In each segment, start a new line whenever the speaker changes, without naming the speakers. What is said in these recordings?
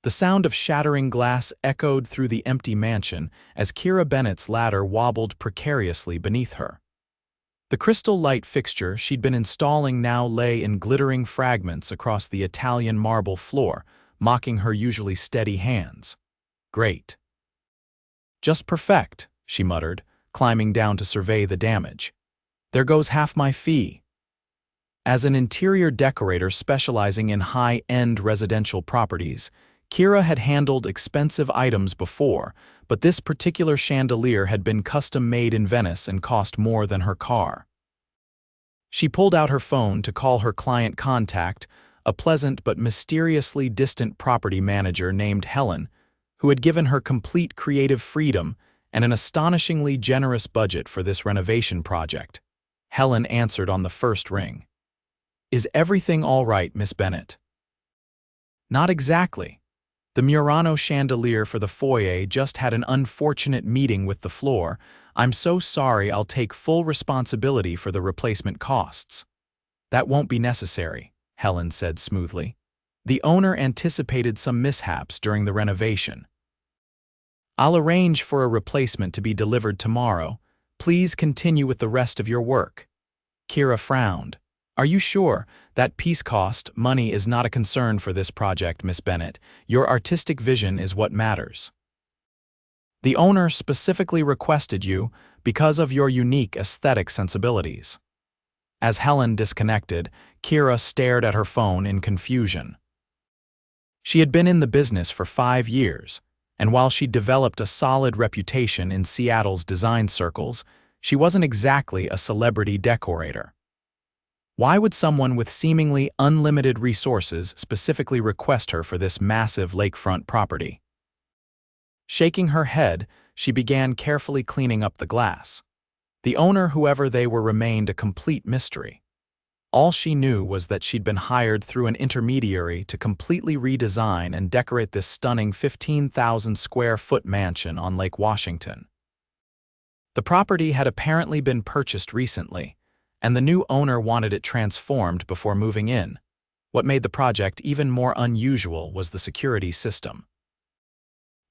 The sound of shattering glass echoed through the empty mansion as Kira Bennett's ladder wobbled precariously beneath her. The crystal light fixture she'd been installing now lay in glittering fragments across the Italian marble floor, mocking her usually steady hands. "Great. Just perfect," she muttered, climbing down to survey the damage. "There goes half my fee." As an interior decorator specializing in high-end residential properties, Kira had handled expensive items before, but this particular chandelier had been custom-made in Venice and cost more than her car. She pulled out her phone to call her client contact, a pleasant but mysteriously distant property manager named Helen, who had given her complete creative freedom and an astonishingly generous budget for this renovation project. Helen answered on the first ring. "Is everything all right, Miss Bennett?" "Not exactly. The Murano chandelier for the foyer just had an unfortunate meeting with the floor. I'm so sorry. I'll take full responsibility for the replacement costs." "That won't be necessary," Helen said smoothly. "The owner anticipated some mishaps during the renovation. I'll arrange for a replacement to be delivered tomorrow. Please continue with the rest of your work." Kira frowned. "Are you sure? That piece cost, money is not a concern for this project, Miss Bennett. Your artistic vision is what matters. The owner specifically requested you because of your unique aesthetic sensibilities." As Helen disconnected, Kira stared at her phone in confusion. She had been in the business for 5 years, and while she developed a solid reputation in Seattle's design circles, she wasn't exactly a celebrity decorator. Why would someone with seemingly unlimited resources specifically request her for this massive lakefront property? Shaking her head, she began carefully cleaning up the glass. The owner, whoever they were, remained a complete mystery. All she knew was that she'd been hired through an intermediary to completely redesign and decorate this stunning 15,000-square-foot mansion on Lake Washington. The property had apparently been purchased recently, and the new owner wanted it transformed before moving in. What made the project even more unusual was the security system.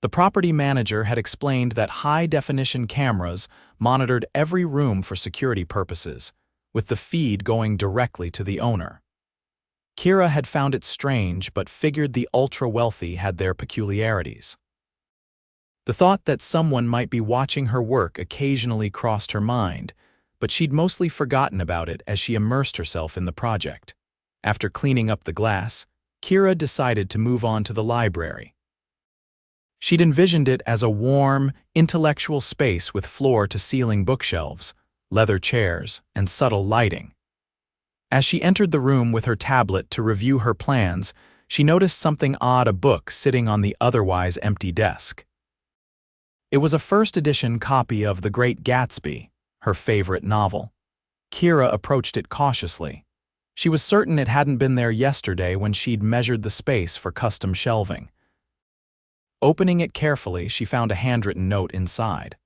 The property manager had explained that high-definition cameras monitored every room for security purposes, with the feed going directly to the owner. Kira had found it strange but figured the ultra-wealthy had their peculiarities. The thought that someone might be watching her work occasionally crossed her mind, but she'd mostly forgotten about it as she immersed herself in the project. After cleaning up the glass, Kira decided to move on to the library. She'd envisioned it as a warm, intellectual space with floor-to-ceiling bookshelves, leather chairs, and subtle lighting. As she entered the room with her tablet to review her plans, she noticed something odd: a book sitting on the otherwise empty desk. It was a first-edition copy of The Great Gatsby, her favorite novel. Kira approached it cautiously. She was certain it hadn't been there yesterday when she'd measured the space for custom shelving. Opening it carefully, she found a handwritten note inside.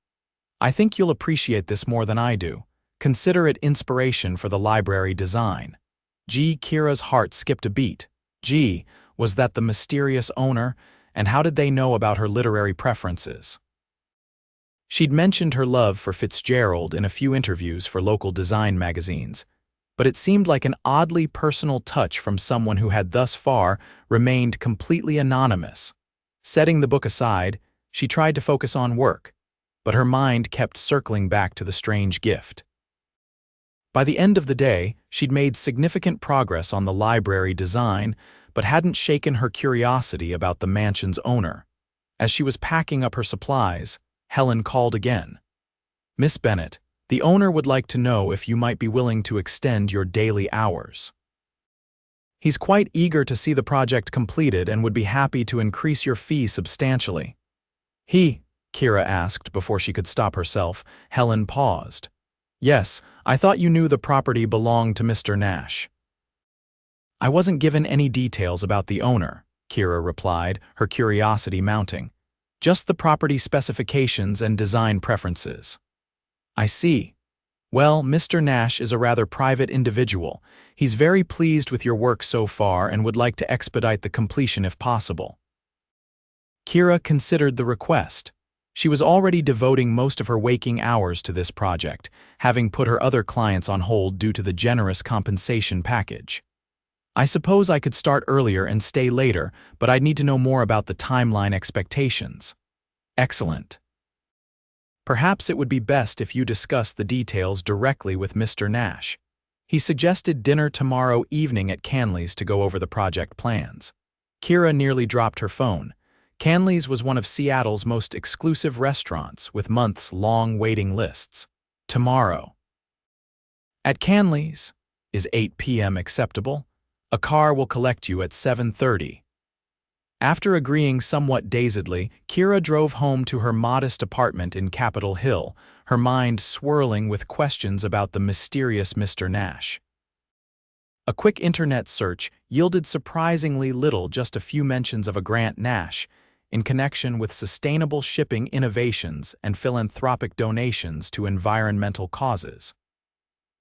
"I think you'll appreciate this more than I do. Consider it inspiration for the library design." Kira's heart skipped a beat. Was that the mysterious owner, and how did they know about her literary preferences? She'd mentioned her love for Fitzgerald in a few interviews for local design magazines, but it seemed like an oddly personal touch from someone who had thus far remained completely anonymous. Setting the book aside, she tried to focus on work, but her mind kept circling back to the strange gift. By the end of the day, she'd made significant progress on the library design, but hadn't shaken her curiosity about the mansion's owner. As she was packing up her supplies, Helen called again. "Miss Bennett, the owner would like to know if you might be willing to extend your daily hours. He's quite eager to see the project completed and would be happy to increase your fee substantially." Kira asked before she could stop herself. Helen paused. "Yes, I thought you knew the property belonged to Mr. Nash." "I wasn't given any details about the owner," Kira replied, her curiosity mounting. "Just the property specifications and design preferences." "I see. Well, Mr. Nash is a rather private individual. He's very pleased with your work so far and would like to expedite the completion if possible." Kira considered the request. She was already devoting most of her waking hours to this project, having put her other clients on hold due to the generous compensation package. I suppose I could start earlier and stay later, but I'd need to know more about the timeline expectations. Excellent. Perhaps it would be best if you discuss the details directly with Mr. Nash. He suggested dinner tomorrow evening at Canley's to go over the project plans. Kira nearly dropped her phone. Canley's was one of Seattle's most exclusive restaurants with months-long waiting lists. Tomorrow. At Canley's, is 8 p.m. acceptable? A car will collect you at 7:30. After agreeing somewhat dazedly, Kira drove home to her modest apartment in Capitol Hill, her mind swirling with questions about the mysterious Mr. Nash. A quick internet search yielded surprisingly little, just a few mentions of a Grant Nash, in connection with sustainable shipping innovations and philanthropic donations to environmental causes.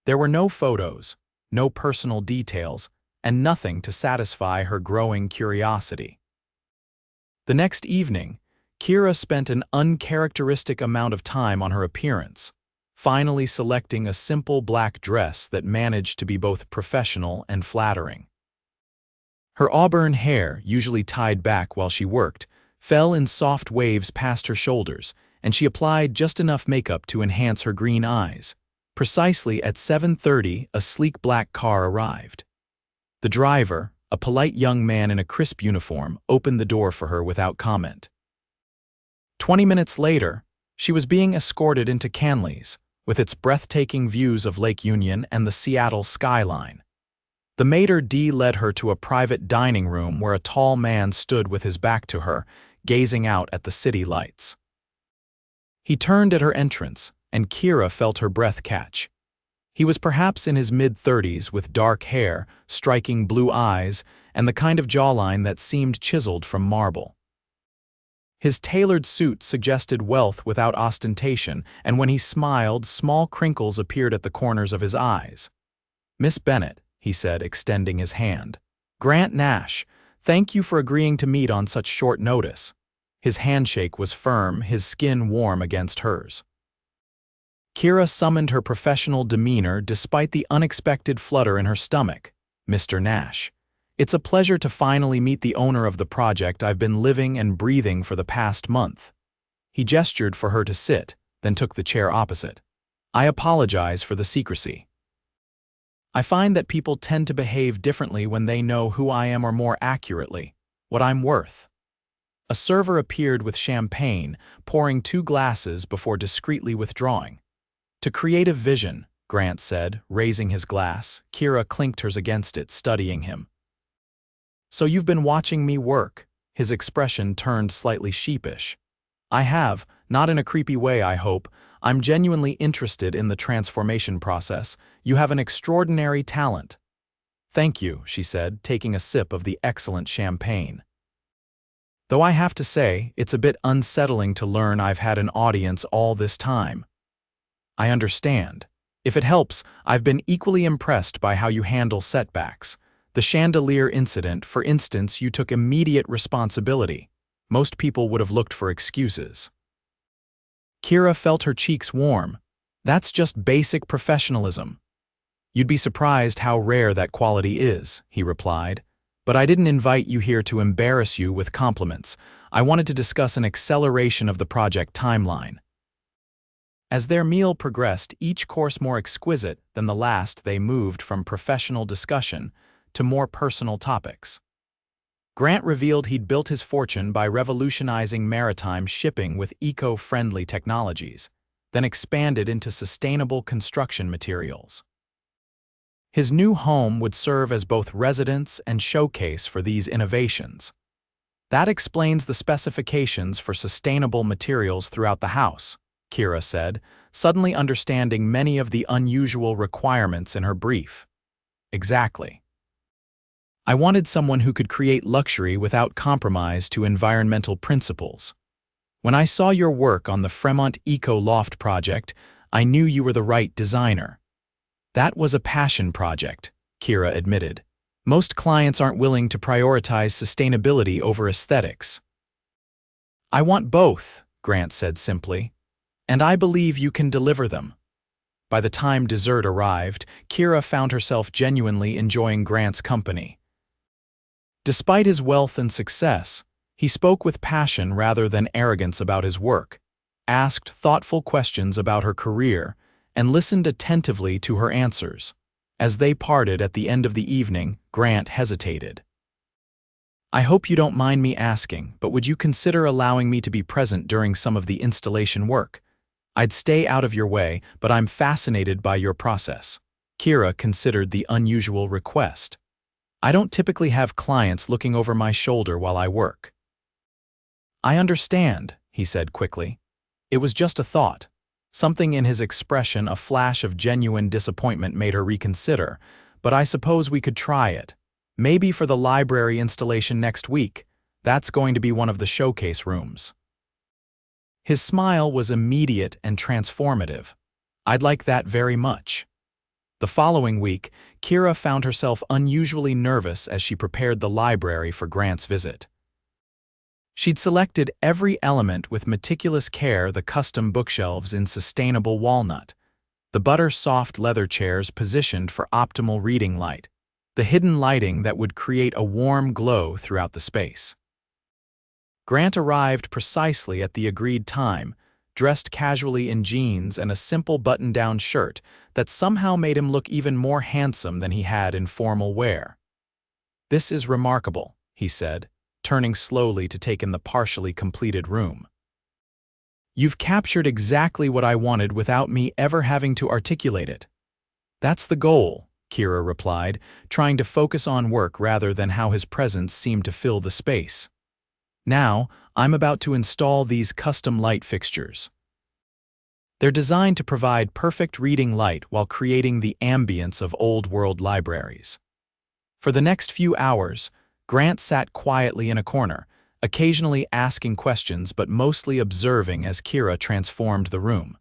There were no photos, no personal details, and nothing to satisfy her growing curiosity. The next evening, Kira spent an uncharacteristic amount of time on her appearance, finally selecting a simple black dress that managed to be both professional and flattering. Her auburn hair, usually tied back while she worked, fell in soft waves past her shoulders, and she applied just enough makeup to enhance her green eyes. Precisely at 7:30, a sleek black car arrived. The driver, a polite young man in a crisp uniform, opened the door for her without comment. 20 minutes later, she was being escorted into Canley's, with its breathtaking views of Lake Union and the Seattle skyline. The maitre d' led her to a private dining room where a tall man stood with his back to her, gazing out at the city lights. He turned at her entrance, and Kira felt her breath catch. He was perhaps in his mid-30s with dark hair, striking blue eyes, and the kind of jawline that seemed chiseled from marble. His tailored suit suggested wealth without ostentation, and when he smiled, small crinkles appeared at the corners of his eyes. "Miss Bennett," he said, extending his hand. "Grant Nash, thank you for agreeing to meet on such short notice." His handshake was firm, his skin warm against hers. Kira summoned her professional demeanor despite the unexpected flutter in her stomach. "Mr. Nash, it's a pleasure to finally meet the owner of the project I've been living and breathing for the past month." He gestured for her to sit, then took the chair opposite. "I apologize for the secrecy. I find that people tend to behave differently when they know who I am, or more accurately, what I'm worth." A server appeared with champagne, pouring 2 glasses before discreetly withdrawing. "To creative vision," Grant said, raising his glass. Kira clinked hers against it, studying him. "So you've been watching me work?" His expression turned slightly sheepish. "I have, not in a creepy way, I hope. I'm genuinely interested in the transformation process. You have an extraordinary talent." "Thank you," she said, taking a sip of the excellent champagne. "Though I have to say, it's a bit unsettling to learn I've had an audience all this time." "I understand. If it helps, I've been equally impressed by how you handle setbacks. The chandelier incident, for instance, you took immediate responsibility. Most people would have looked for excuses." Kira felt her cheeks warm. "That's just basic professionalism." "You'd be surprised how rare that quality is," he replied. "But I didn't invite you here to embarrass you with compliments. I wanted to discuss an acceleration of the project timeline." As their meal progressed, each course more exquisite than the last, they moved from professional discussion to more personal topics. Grant revealed he'd built his fortune by revolutionizing maritime shipping with eco-friendly technologies, then expanded into sustainable construction materials. His new home would serve as both residence and showcase for these innovations. "That explains the specifications for sustainable materials throughout the house," Kira said, suddenly understanding many of the unusual requirements in her brief. "Exactly. I wanted someone who could create luxury without compromise to environmental principles. When I saw your work on the Fremont Eco Loft project, I knew you were the right designer." "That was a passion project," Kira admitted. "Most clients aren't willing to prioritize sustainability over aesthetics." "I want both," Grant said simply, "and I believe you can deliver them." By the time dessert arrived, Kira found herself genuinely enjoying Grant's company. Despite his wealth and success, he spoke with passion rather than arrogance about his work, asked thoughtful questions about her career, and listened attentively to her answers. As they parted at the end of the evening, Grant hesitated. "I hope you don't mind me asking, but would you consider allowing me to be present during some of the installation work? I'd stay out of your way, but I'm fascinated by your process." Kira considered the unusual request. "I don't typically have clients looking over my shoulder while I work." "I understand," he said quickly. It was just a thought. Something in his expression, a flash of genuine disappointment, made her reconsider. "But I suppose we could try it. Maybe for the library installation next week. That's going to be one of the showcase rooms." His smile was immediate and transformative. "I'd like that very much." The following week, Kira found herself unusually nervous as she prepared the library for Grant's visit. She'd selected every element with meticulous care: the custom bookshelves in sustainable walnut, the butter-soft leather chairs positioned for optimal reading light, the hidden lighting that would create a warm glow throughout the space. Grant arrived precisely at the agreed time, dressed casually in jeans and a simple button-down shirt that somehow made him look even more handsome than he had in formal wear. "This is remarkable," he said, turning slowly to take in the partially completed room. "You've captured exactly what I wanted without me ever having to articulate it." "That's the goal," Kira replied, trying to focus on work rather than how his presence seemed to fill the space. "Now, I'm about to install these custom light fixtures. They're designed to provide perfect reading light while creating the ambience of old-world libraries." For the next few hours, Grant sat quietly in a corner, occasionally asking questions but mostly observing as Kira transformed the room.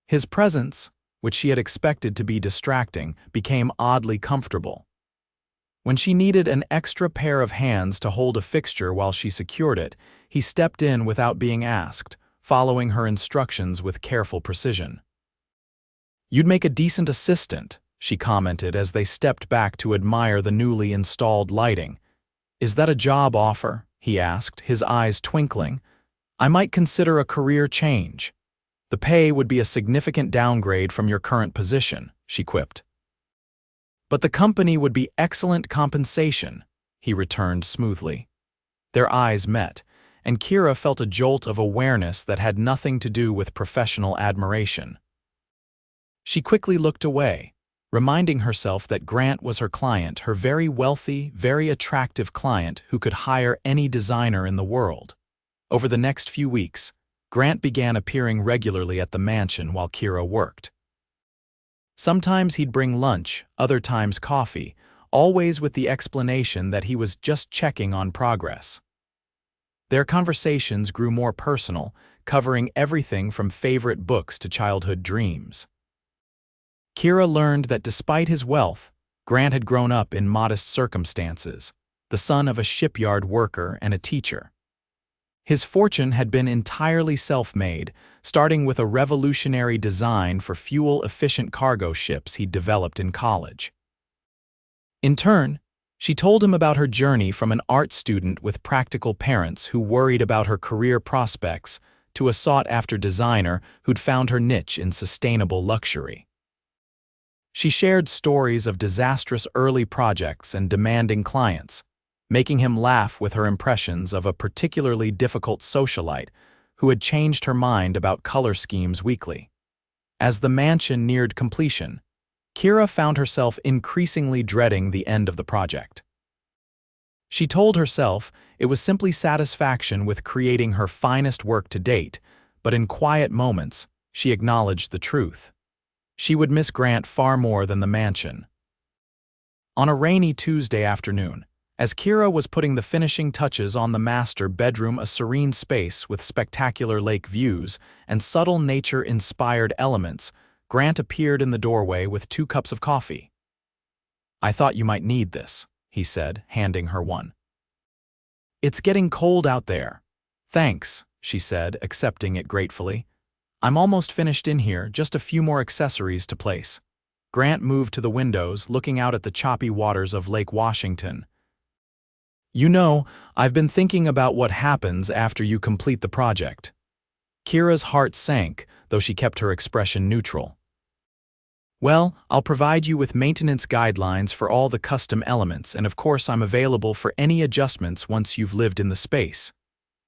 His presence, which she had expected to be distracting, became oddly comfortable. When she needed an extra pair of hands to hold a fixture while she secured it, he stepped in without being asked, following her instructions with careful precision. "You'd make a decent assistant," she commented as they stepped back to admire the newly installed lighting. "Is that a job offer?" he asked, his eyes twinkling. "I might consider a career change." "The pay would be a significant downgrade from your current position," she quipped. "But the company would be excellent compensation," he returned smoothly. Their eyes met, and Kira felt a jolt of awareness that had nothing to do with professional admiration. She quickly looked away, reminding herself that Grant was her client, her very wealthy, very attractive client who could hire any designer in the world. Over the next few weeks, Grant began appearing regularly at the mansion while Kira worked. Sometimes he'd bring lunch, other times coffee, always with the explanation that he was just checking on progress. Their conversations grew more personal, covering everything from favorite books to childhood dreams. Kira learned that despite his wealth, Grant had grown up in modest circumstances, the son of a shipyard worker and a teacher. His fortune had been entirely self-made, starting with a revolutionary design for fuel-efficient cargo ships he'd developed in college. In turn, she told him about her journey from an art student with practical parents who worried about her career prospects to a sought-after designer who'd found her niche in sustainable luxury. She shared stories of disastrous early projects and demanding clients, making him laugh with her impressions of a particularly difficult socialite who had changed her mind about color schemes weekly. As the mansion neared completion, Kira found herself increasingly dreading the end of the project. She told herself it was simply satisfaction with creating her finest work to date, but in quiet moments, she acknowledged the truth. She would miss Grant far more than the mansion. On a rainy Tuesday afternoon, as Kira was putting the finishing touches on the master bedroom, a serene space with spectacular lake views and subtle nature-inspired elements, Grant appeared in the doorway with 2 cups of coffee. "I thought you might need this," he said, handing her one. "It's getting cold out there." Thanks, she said, accepting it gratefully. I'm almost finished in here, just a few more accessories to place. Grant moved to the windows, looking out at the choppy waters of Lake Washington. You know, I've been thinking about what happens after you complete the project. Kira's heart sank, though she kept her expression neutral. Well, I'll provide you with maintenance guidelines for all the custom elements, and of course I'm available for any adjustments once you've lived in the space.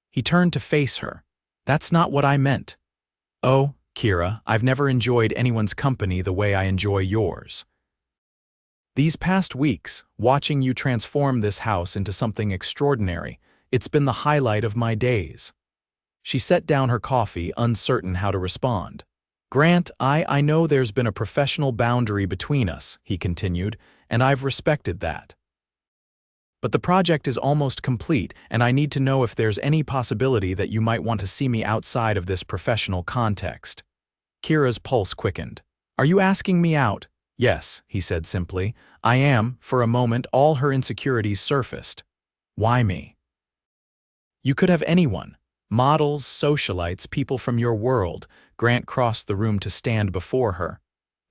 He turned to face her. That's not what I meant. Oh, Kira, I've never enjoyed anyone's company the way I enjoy yours. These past weeks, watching you transform this house into something extraordinary, it's been the highlight of my days. She set down her coffee, uncertain how to respond. Grant, I know there's been a professional boundary between us, he continued, and I've respected that. But the project is almost complete, and I need to know if there's any possibility that you might want to see me outside of this professional context. Kira's pulse quickened. Are you asking me out? Yes, he said simply. I am. For a moment, all her insecurities surfaced. Why me? You could have anyone. Models, socialites, people from your world. Grant crossed the room to stand before her.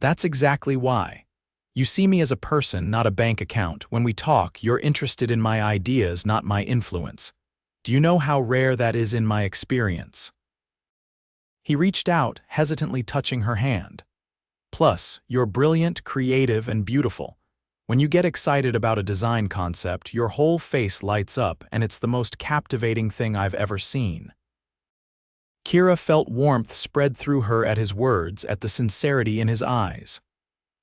That's exactly why. You see me as a person, not a bank account. When we talk, you're interested in my ideas, not my influence. Do you know how rare that is in my experience? He reached out, hesitantly touching her hand. Plus, you're brilliant, creative, and beautiful. When you get excited about a design concept, your whole face lights up, and it's the most captivating thing I've ever seen. Kira felt warmth spread through her at his words, at the sincerity in his eyes.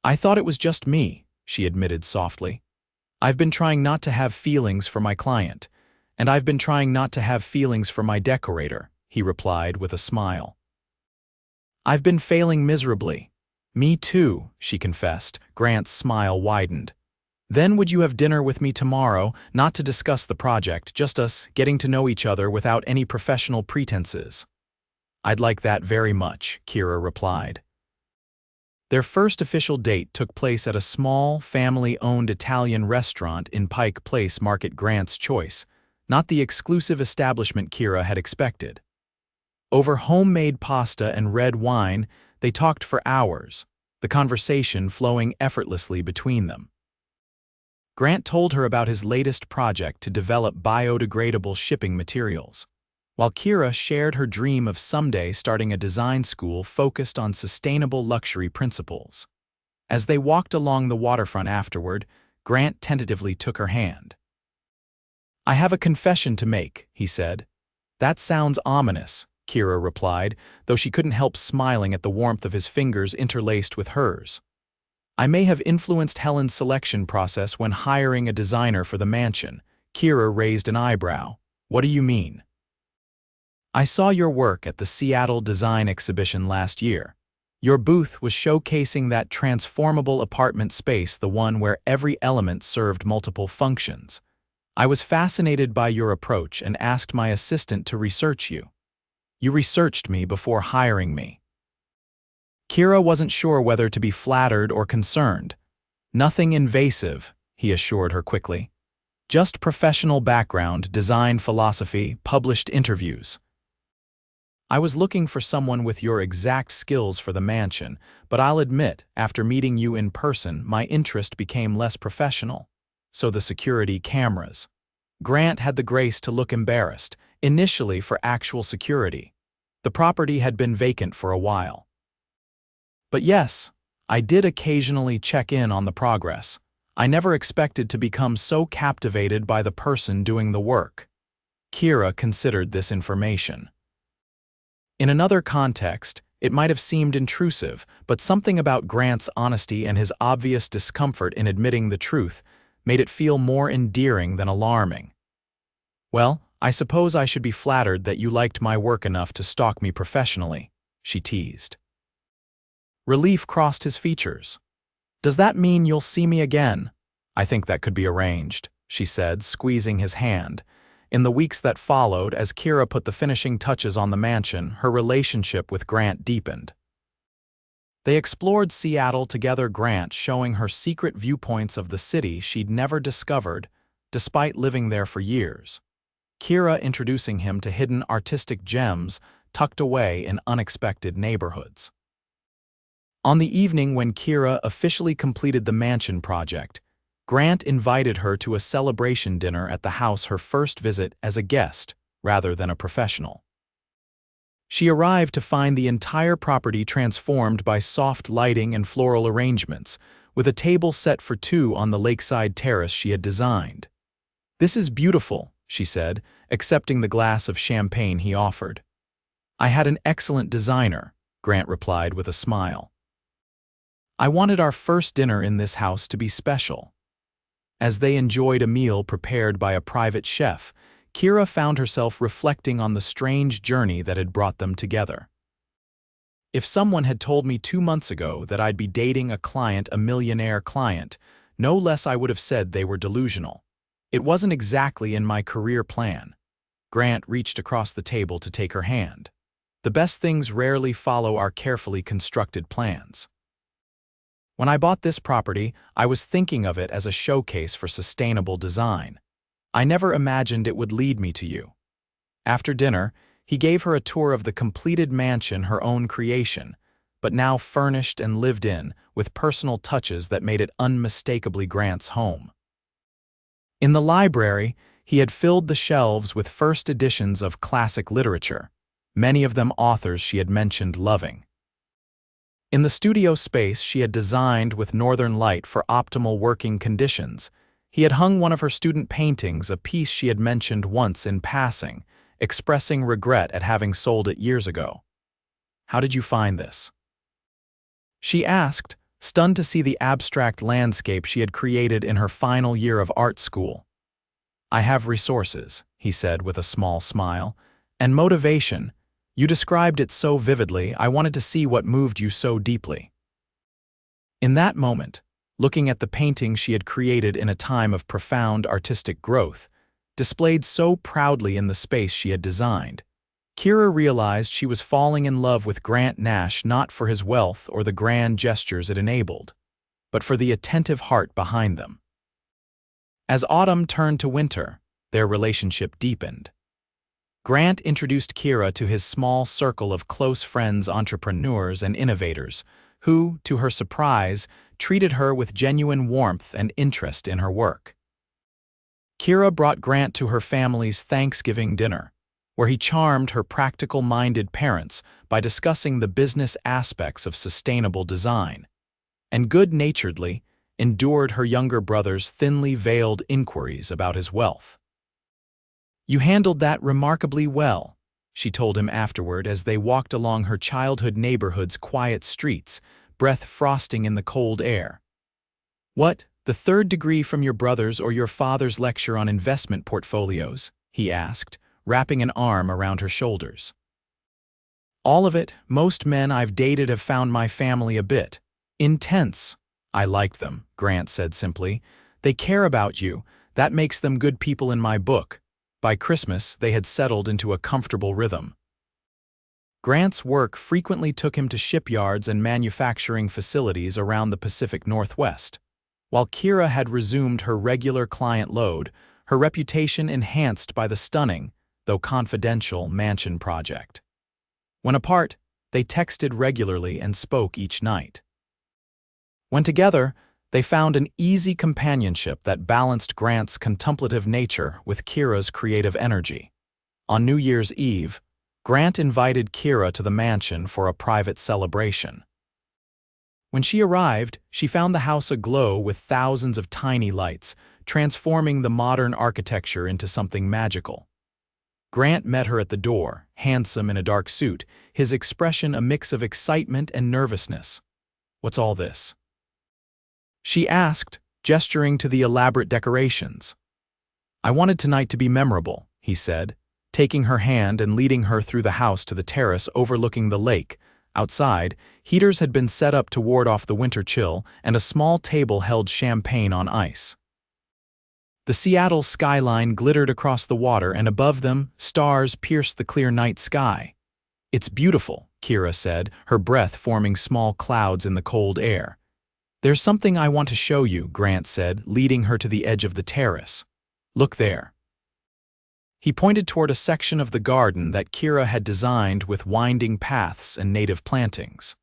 I thought it was just me, she admitted softly. I've been trying not to have feelings for my client, and I've been trying not to have feelings for my decorator, he replied with a smile. I've been failing miserably. Me too, she confessed. Grant's smile widened. Then would you have dinner with me tomorrow, not to discuss the project, just us getting to know each other without any professional pretenses? I'd like that very much, Kira replied. Their first official date took place at a small, family-owned Italian restaurant in Pike Place, Market. Grant's choice, not the exclusive establishment Kira had expected. Over homemade pasta and red wine, they talked for hours, the conversation flowing effortlessly between them. Grant told her about his latest project to develop biodegradable shipping materials, while Kira shared her dream of someday starting a design school focused on sustainable luxury principles. As they walked along the waterfront afterward, Grant tentatively took her hand. I have a confession to make, he said. That sounds ominous, Kira replied, though she couldn't help smiling at the warmth of his fingers interlaced with hers. I may have influenced Helen's selection process when hiring a designer for the mansion. Kira raised an eyebrow. What do you mean? I saw your work at the Seattle Design Exhibition last year. Your booth was showcasing that transformable apartment space, the one where every element served multiple functions. I was fascinated by your approach and asked my assistant to research you. You researched me before hiring me. Kira wasn't sure whether to be flattered or concerned. Nothing invasive, he assured her quickly. Just professional background, design philosophy, published interviews. I was looking for someone with your exact skills for the mansion, but I'll admit, after meeting you in person, my interest became less professional. So the security cameras. Grant had the grace to look embarrassed, initially for actual security. The property had been vacant for a while. But yes, I did occasionally check in on the progress. I never expected to become so captivated by the person doing the work. Kira considered this information. In another context, it might have seemed intrusive, but something about Grant's honesty and his obvious discomfort in admitting the truth made it feel more endearing than alarming. Well, I suppose I should be flattered that you liked my work enough to stalk me professionally, she teased. Relief crossed his features. Does that mean you'll see me again? I think that could be arranged, she said, squeezing his hand. In the weeks that followed, as Kira put the finishing touches on the mansion, her relationship with Grant deepened. They explored Seattle together, Grant showing her secret viewpoints of the city she'd never discovered, despite living there for years. Kira introducing him to hidden artistic gems tucked away in unexpected neighborhoods. On the evening when Kira officially completed the mansion project, Grant invited her to a celebration dinner at the house, her first visit as a guest rather than a professional. She arrived to find the entire property transformed by soft lighting and floral arrangements, with a table set for two on the lakeside terrace she had designed. "This is beautiful," she said, accepting the glass of champagne he offered. "I had an excellent designer," Grant replied with a smile. "I wanted our first dinner in this house to be special." As they enjoyed a meal prepared by a private chef, Kira found herself reflecting on the strange journey that had brought them together. "If someone had told me 2 months ago that I'd be dating a millionaire client, no less I would have said they were delusional. It wasn't exactly in my career plan." Grant reached across the table to take her hand. "The best things rarely follow our carefully constructed plans. When I bought this property, I was thinking of it as a showcase for sustainable design. I never imagined it would lead me to you." After dinner, he gave her a tour of the completed mansion, her own creation, but now furnished and lived in, with personal touches that made it unmistakably Grant's home. In the library, he had filled the shelves with first editions of classic literature, many of them authors she had mentioned loving. In the studio space she had designed with northern light for optimal working conditions, he had hung one of her student paintings, a piece she had mentioned once in passing, expressing regret at having sold it years ago. "How did you find this?" she asked, stunned to see the abstract landscape she had created in her final year of art school. "I have resources," he said with a small smile, "and motivation. You described it so vividly, I wanted to see what moved you so deeply." In that moment, looking at the painting she had created in a time of profound artistic growth, displayed so proudly in the space she had designed, Kira realized she was falling in love with Grant Nash not for his wealth or the grand gestures it enabled, but for the attentive heart behind them. As autumn turned to winter, their relationship deepened. Grant introduced Kira to his small circle of close friends, entrepreneurs, and innovators, who, to her surprise, treated her with genuine warmth and interest in her work. Kira brought Grant to her family's Thanksgiving dinner, where he charmed her practical-minded parents by discussing the business aspects of sustainable design, and good-naturedly endured her younger brother's thinly veiled inquiries about his wealth. "You handled that remarkably well," she told him afterward as they walked along her childhood neighborhood's quiet streets, breath frosting in the cold air. "What, the third degree from your brother's or your father's lecture on investment portfolios?" he asked, wrapping an arm around her shoulders. "All of it. Most men I've dated have found my family a bit intense." "I like them," Grant said simply. "They care about you. That makes them good people in my book." By Christmas, they had settled into a comfortable rhythm. Grant's work frequently took him to shipyards and manufacturing facilities around the Pacific Northwest. While Kira had resumed her regular client load, her reputation enhanced by the stunning, though confidential, mansion project. When apart, they texted regularly and spoke each night. When together, they found an easy companionship that balanced Grant's contemplative nature with Kira's creative energy. On New Year's Eve, Grant invited Kira to the mansion for a private celebration. When she arrived, she found the house aglow with thousands of tiny lights, transforming the modern architecture into something magical. Grant met her at the door, handsome in a dark suit, his expression a mix of excitement and nervousness. "What's all this?" she asked, gesturing to the elaborate decorations. "I wanted tonight to be memorable," he said, taking her hand and leading her through the house to the terrace overlooking the lake. Outside, heaters had been set up to ward off the winter chill, and a small table held champagne on ice. The Seattle skyline glittered across the water, and above them, stars pierced the clear night sky. "It's beautiful," Kira said, her breath forming small clouds in the cold air. "There's something I want to show you," Grant said, leading her to the edge of the terrace. "Look there." He pointed toward a section of the garden that Kira had designed with winding paths and native plantings.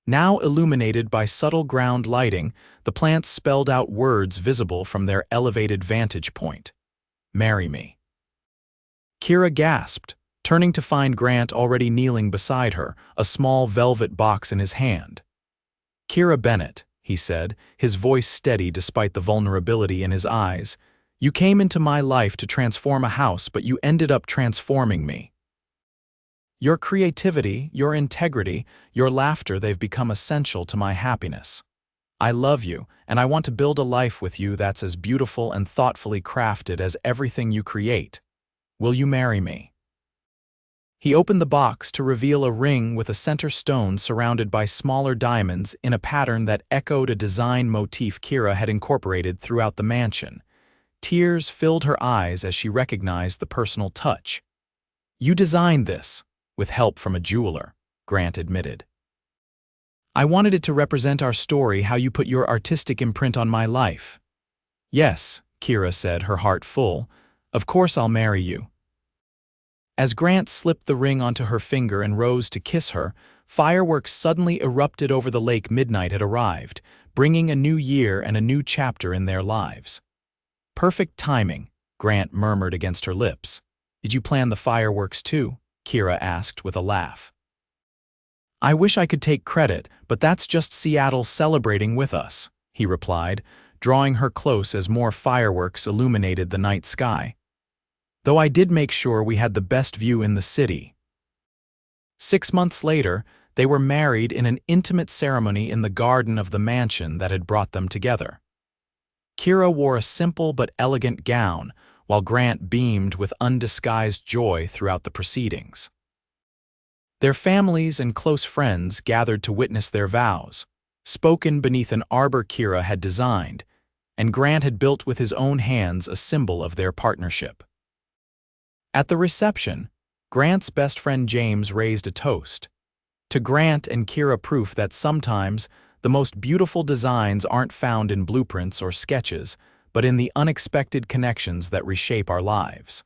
Now illuminated by subtle ground lighting, the plants spelled out words visible from their elevated vantage point. "Marry me." Kira gasped, turning to find Grant already kneeling beside her, a small velvet box in his hand. "Kira Bennett," he said, his voice steady despite the vulnerability in his eyes, "you came into my life to transform a house, but you ended up transforming me. Your creativity, your integrity, your laughter, they've become essential to my happiness. I love you, and I want to build a life with you that's as beautiful and thoughtfully crafted as everything you create. Will you marry me?" He opened the box to reveal a ring with a center stone surrounded by smaller diamonds in a pattern that echoed a design motif Kira had incorporated throughout the mansion. Tears filled her eyes as she recognized the personal touch. "You designed this, with help from a jeweler," Grant admitted. "I wanted it to represent our story, how you put your artistic imprint on my life." "Yes," Kira said, her heart full. "Of course I'll marry you." As Grant slipped the ring onto her finger and rose to kiss her, fireworks suddenly erupted over the lake. Midnight had arrived, bringing a new year and a new chapter in their lives. "Perfect timing," Grant murmured against her lips. "Did you plan the fireworks too?" Kira asked with a laugh. "I wish I could take credit, but that's just Seattle celebrating with us," he replied, drawing her close as more fireworks illuminated the night sky. "Though I did make sure we had the best view in the city." 6 months later, they were married in an intimate ceremony in the garden of the mansion that had brought them together. Kira wore a simple but elegant gown, while Grant beamed with undisguised joy throughout the proceedings. Their families and close friends gathered to witness their vows, spoken beneath an arbor Kira had designed, and Grant had built with his own hands, a symbol of their partnership. At the reception, Grant's best friend James raised a toast. To Grant and Kira, proof that sometimes the most beautiful designs aren't found in blueprints or sketches, but in the unexpected connections that reshape our lives.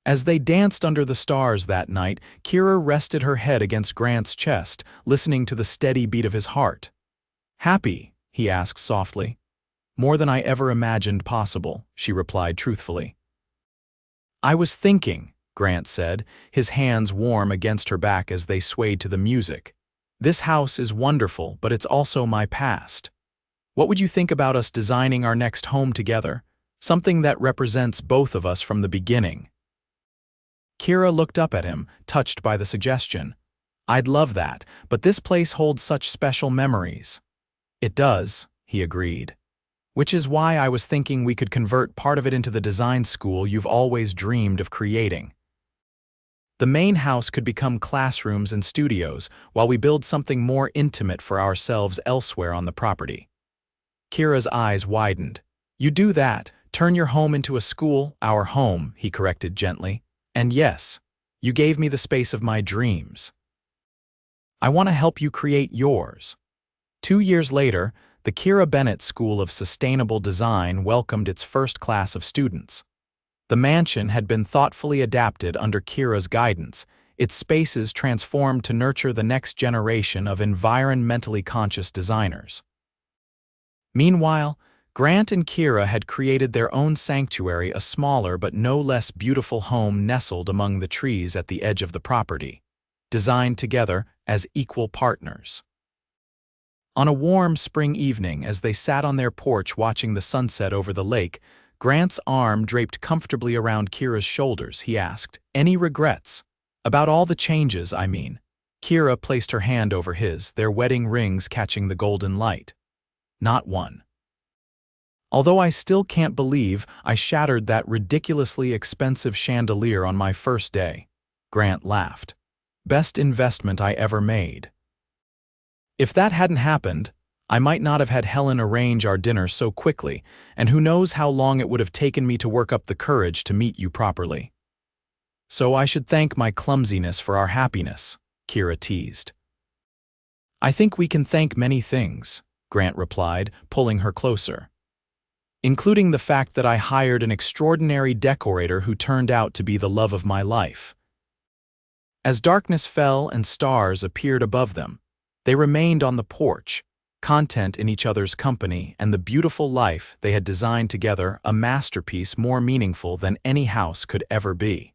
As they danced under the stars that night, Kira rested her head against Grant's chest, listening to the steady beat of his heart. "Happy?" he asked softly. "More than I ever imagined possible," she replied truthfully. "I was thinking," Grant said, his hands warm against her back as they swayed to the music. "This house is wonderful, but it's also my past. What would you think about us designing our next home together? Something that represents both of us from the beginning." Kira looked up at him, touched by the suggestion. "I'd love that, but this place holds such special memories." "It does," he agreed. "Which is why I was thinking we could convert part of it into the design school you've always dreamed of creating. The main house could become classrooms and studios, while we build something more intimate for ourselves elsewhere on the property." Kira's eyes widened. "You do that, turn your home into a school?" "Our home," he corrected gently. "And yes, you gave me the space of my dreams. I want to help you create yours." 2 years later, the Kira Bennett School of Sustainable Design welcomed its first class of students. The mansion had been thoughtfully adapted under Kira's guidance, its spaces transformed to nurture the next generation of environmentally conscious designers. Meanwhile, Grant and Kira had created their own sanctuary, a smaller but no less beautiful home nestled among the trees at the edge of the property, designed together as equal partners. On a warm spring evening, as they sat on their porch watching the sunset over the lake, Grant's arm draped comfortably around Kira's shoulders, he asked, "Any regrets? About all the changes, I mean." Kira placed her hand over his, their wedding rings catching the golden light. "Not one. Although I still can't believe I shattered that ridiculously expensive chandelier on my first day." Grant laughed. "Best investment I ever made. If that hadn't happened, I might not have had Helen arrange our dinner so quickly, and who knows how long it would have taken me to work up the courage to meet you properly. So I should thank my clumsiness for our happiness," Kira teased. "I think we can thank many things," Grant replied, pulling her closer. including the fact that I hired an extraordinary decorator who turned out to be the love of my life. As darkness fell and stars appeared above them, they remained on the porch, content in each other's company and the beautiful life they had designed together, a masterpiece more meaningful than any house could ever be.